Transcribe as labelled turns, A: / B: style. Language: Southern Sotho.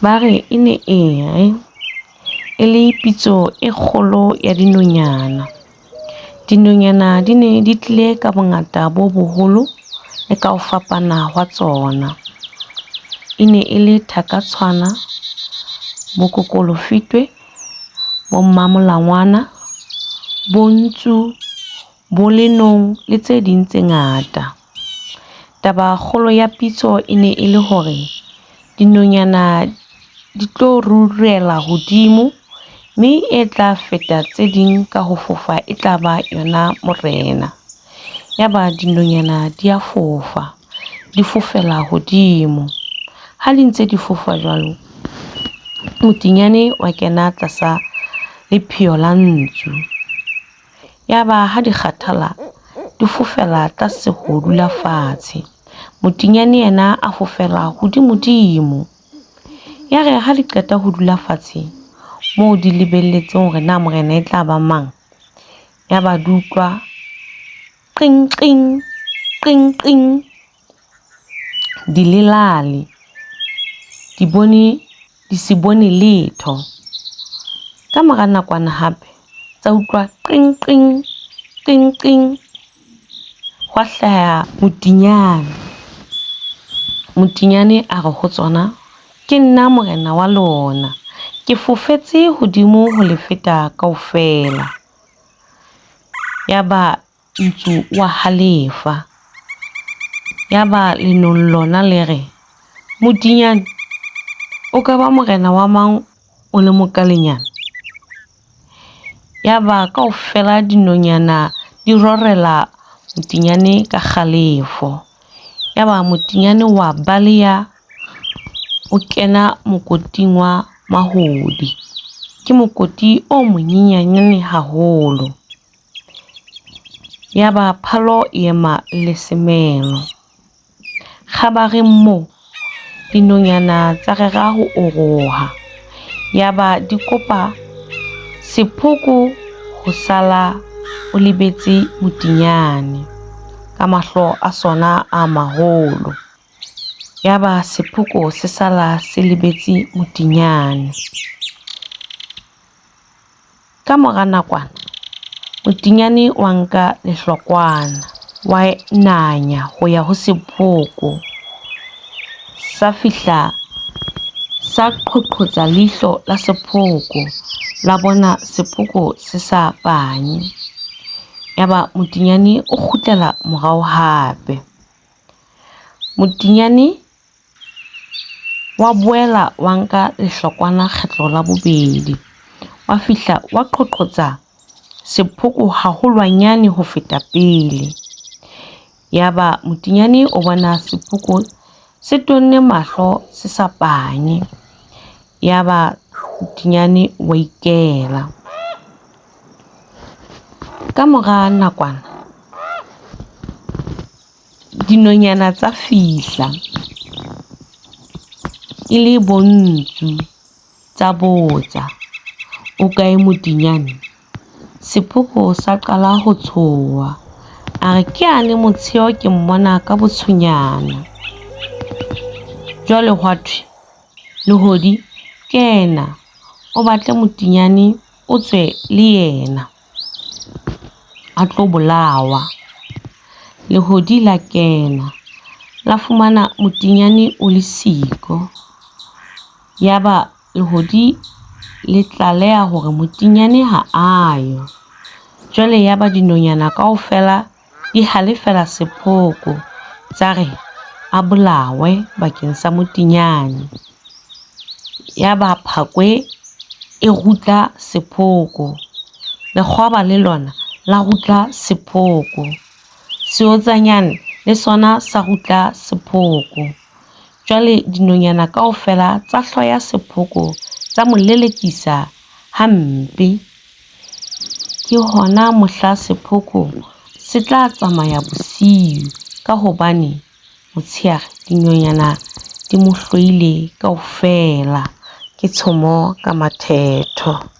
A: Ba re e ne e le pitso e kgolo ya dinonyana. Dinonyana di ne di tlile ka bongata bo boholo le ka ho fapana hwa tsona. E ne e le thakatshwana, bo kokolofitwe, bo mmamolangwana, bo ntsu, bo lenong le tse ding tse ngata. Taba kgolo ya pitso e ne e le hore dinonyana di tlo rurela hodimo, mme e tla feta tse ding ka ho fofa e tla ba yona morena. Yaba dinonyana di a fofa, di fofela hodimo. Ha di ntse di fofa jwalo, Modinyane wa kena tlasa lepheo la ntsu. Yaba ha di kgathala, di fofela tlase ho dula fatshe. Modinyane yena a fofela hodimo. Ya re ha di qeta ho dula fatshe moo di lebelletseng hore na morena e tla ba mang, yaba di utlwa qing qing qing qing, di lelale, di se bone letho. Ka mora nakwana hape tsa utlwa qing qing qing qing, hwa hlaha Modinyane. Modinyane a re ho tsona, ke nna morena wa lona, ke fofetse hodimo ho le feta kaofela. Yaba ntsu wa halefa. Yaba lenong lona le re, Modinyane o ka ba morena wa mang o le mokalenyana? Yaba kaofela dinonyana di rorela Modinyane ka kgalefo. Yaba Modinyane wa baleha, o kena mokoting wa mahodi. Ke mokoti o monyenyane haholo. Yaba phalo e ema le semelo. Kgabareng moo dinonyana tsa rera ho oroha. Yaba di kopa sephoko ho sala o lebetse Modinyane ka mahlo a sona a maholo. Yaba sephoko se sala se lebetse Modinyane. Ka mora nakwana Modinyane wa nka lehlokwana, wa nanya ho ya ho sephoko. Sa fihla sa qoqotsa leihlo la sephoko, la bona sephoko se sa panye. Yaba Modinyane o kgutlela morao hape. Modinyane wa boela wa nka lehlokwana kgetlo la bobedi, wa fihla wa qoqotsa sephoko haholwanyane ho feta pele. Yaba Modinyane o bona sephoko se tonne mahlo se sa panye. Yaba Modinyane wa ikela. Ka mora nakwana dinonyana tsa fihla e le bontsu tsa botsa, o kae Modinyane? Sephoko sa qala ho tshoha, a re ke ane motsheo ke mmona ka botshonyana. Jwale hwa thwe Lehodi kena, o batle Modinyane o tswe le yena a tlo bolawa. Lehodi la kena, la fumana Modinyane o le siko. Yaba Lehodi le tlaleha hore Modinyane ha ayo. Jwale yaba dinonyana kaofela di halefela sephoko, tsa re a bolawe bakeng sa Modinyane. Yaba phakwe e rutla sephoko, lekgwaba le lona la rutla sephoko, seotsanyane le sona sa rutla sephoko. Jwale dinonyana kaofela tsa hloya sephoko tsa mo lelekisa hampe. Ke hona mohla sephoko se tla tsamaya bosiu, ka hobane motshehare dinonyana di mo hloile kaofela ke tshomo ka mathetho.